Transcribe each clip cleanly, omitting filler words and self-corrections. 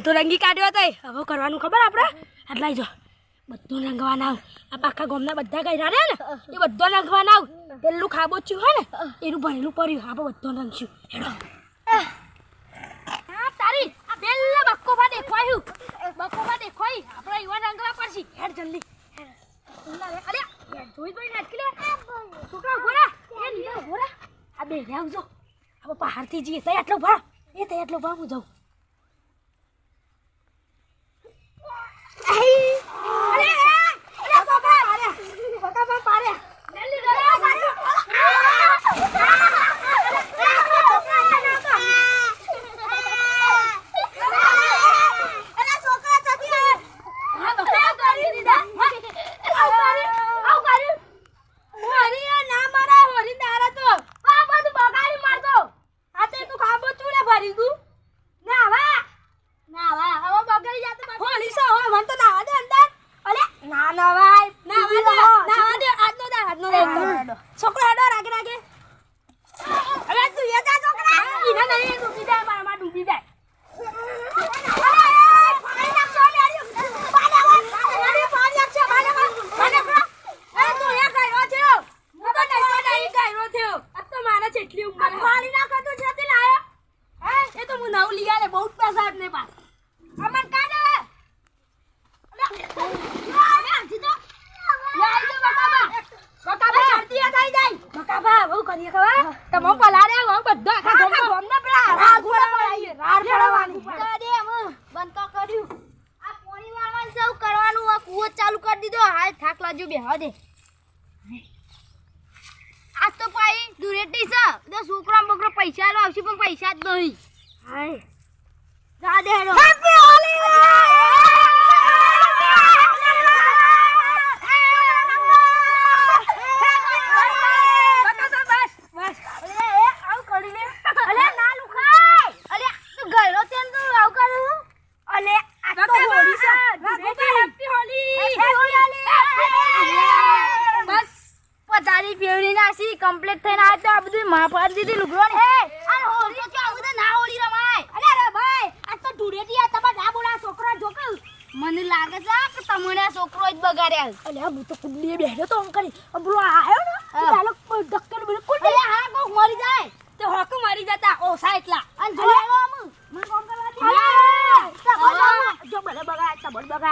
તો રંગી કાઢ્યો હતો હવે કરવાનું ખબર આપણે આટલાઈ જો બધું રંગવાના આ પાકા ગોમના બધા ગયરા રે ને એ બધો રંગવાના પેલું ખાબોચ્યું હોય ને એનું ભરેલું પડ્યું આપણે બધો રંગશું હેડો હા તારી આ પેલા બક્કોબા દેખાયું આપણે ઈવા રંગવા પડશે હેડ જલ્દી અરે જોઈ નાખી લે છોકરા ઘોડા એ નીકળ ઘોડા આ બે આવજો આપણે પહાડથી જઈએ તઈ આટલો ભર એ તઈ આટલો ભર હું જાઉં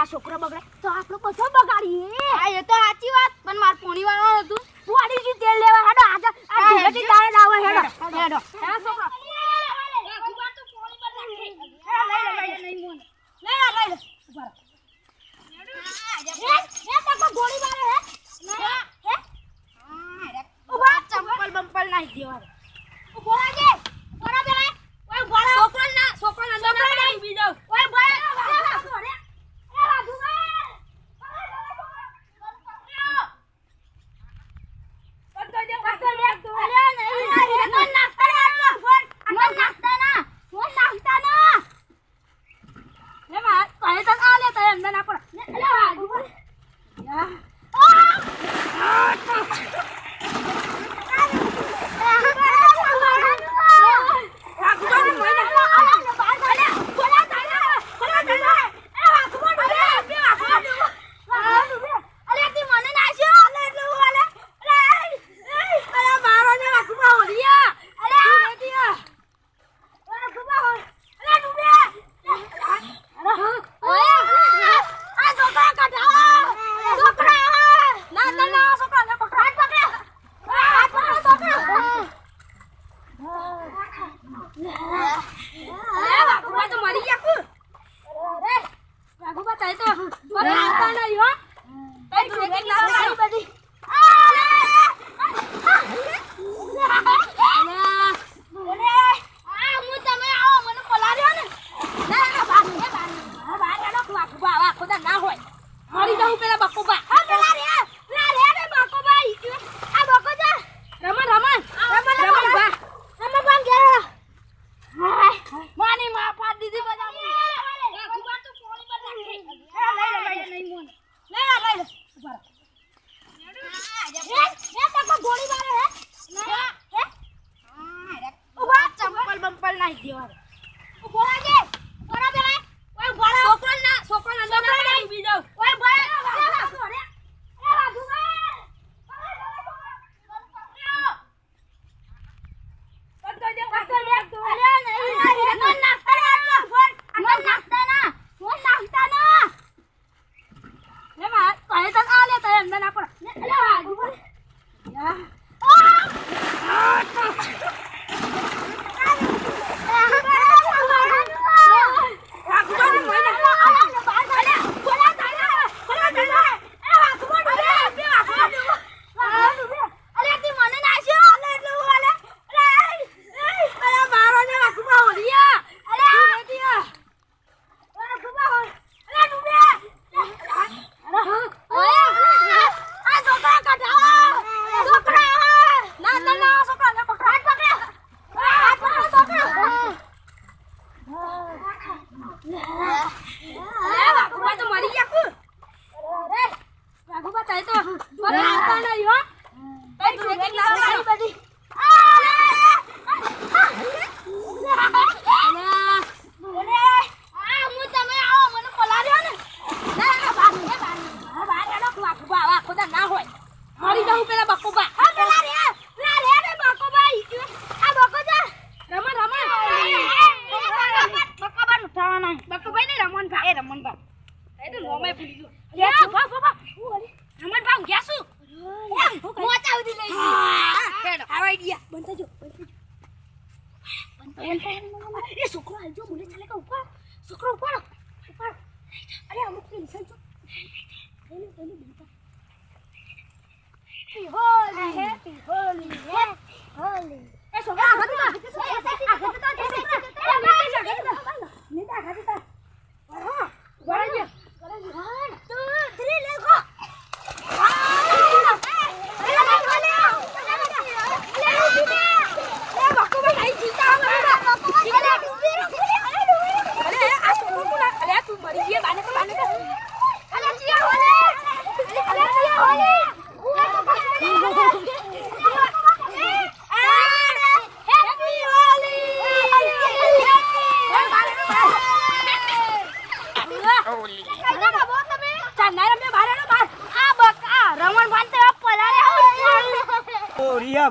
છોકરો બગડે તો આપણો બધો બગાડીએ આ એ તો સાચી વાત પણ માર પોણી વાળો હતું પોણી જી તેલ લેવા હેડો આજે આ ધીરેથી તારે લાવો હેડો હેડો હા છોકરો ગુબાર તો પોણી પર નાખી લઈ મોન લઈ ઉભા એ તકો ગોળી મારે હે ના હે ઉભા ચંપલ બંપલ નાખી દેવા ઉભા જે ઉભા બે ઓય ઉભા છોકરો અંદર ના ડૂબી જાવ ઓય ભાઈ ડૂબી જાવ ઓય ભાઈ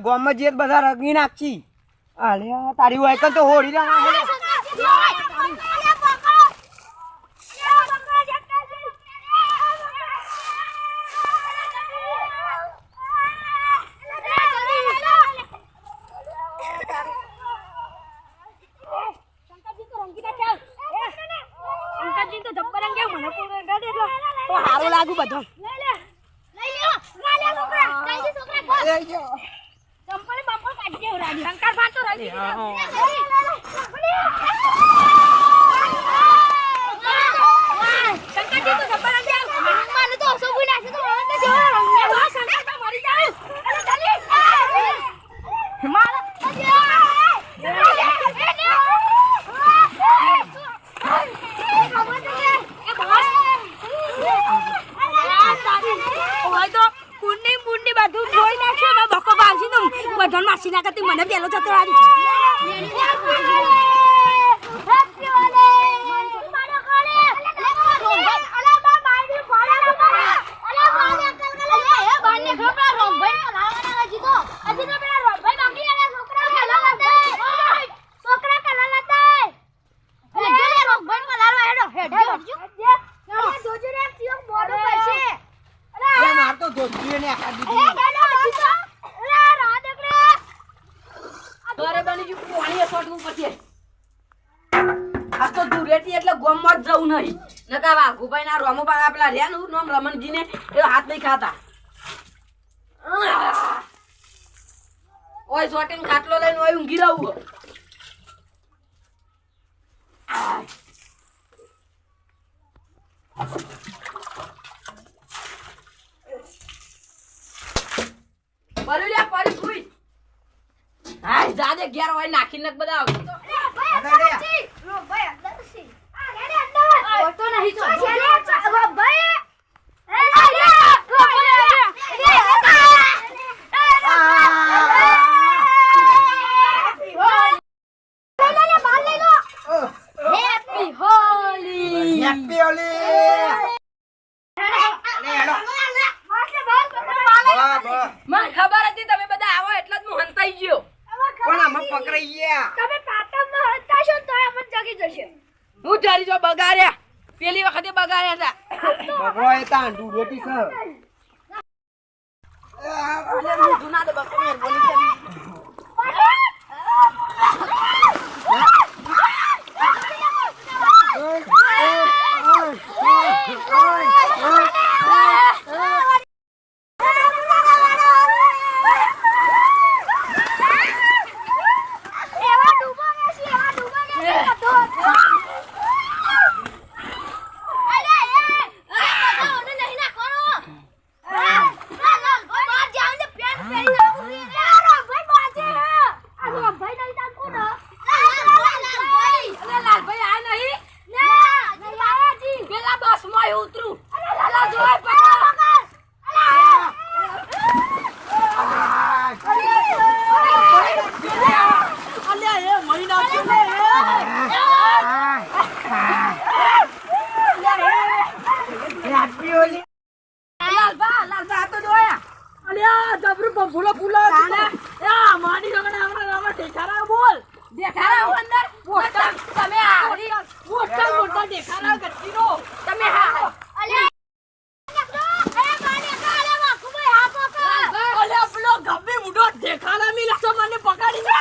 ગામમાં જે બધા રગી નાખી આલ્યા તારી વાયકલ તો હોડી રહ્યા સારું લાગુ બધું મને પેલો જતો ભાઈ ના રોમો પેલા રહ્યા નામ રમણજી ને હાથ નહીં ખાતા ઓય શોટિંગ ખાટલો લઈને ઓય ઊંઘી રહું પરુલિયા પડી સુઈ હાય જાદે 11 વાય નાખીને બધા તો નહીં તો ભાઈ હેપી હોલી પકડાઈ ગયા. તમે પાટણમાં હલતા છો તો અમને જગી જશે. હું જરી જો બગાડ્યા પેલી વખતે બગાડ્યા હતા બગડો એ તાન ડૂડેટી છે. અલે મોઢું ના દે બકરો મહેરબાની કરી એવા ડૂબા છે એવા ડૂબા છે અલે એ ઓને નહીં નાખવાનો બહાર જાવ ને પેન પહેરી નાખું ભાઈ બાજે આ ભાઈ નહીં નાખો ને લાલભાઈ લાલભાઈ આ નહીં ના નહીં આયા જી પેલા બસ માં ઉતરું અલા જોય પકડ અલ્યા એ મહિના લાલભા તો જોયા અલ્યા જબરું ભૂલો ફૂલો આ માડી ગગડા આમણા ઠેકારા બોલ દેખારા હું અંદર મોટા તમે આવડી મોટા દેખારા ગચ્ચીનો તમે હા અલે અલ્યા પેલો ગબ્બી મુઢો દેખારા મિલા તો મને પકડી લે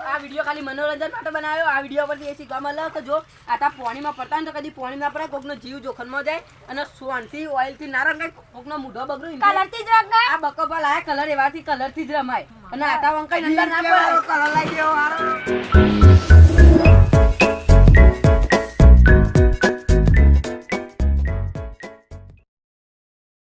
આ વિડિયો ખાલી મનોરંજન માટે બનાવ્યો આ વિડિયો પરથી એ શીખવા મળે કે જો આતા પાણીમાં પડતા ને તો કદી પાણી ના પડાય કોકનો જીવ જોખમમાં જાય અને સોનથી ઓઇલથી ના રંગાય કોકનો મૂઢો બગડો કલરથી જ રંગાય આ બકપા લાયા કલર એવાથી કલરથી જ રમાય અને આતા વંકાઈ અંદર ના પડે કલર લાગી ગયો હારો.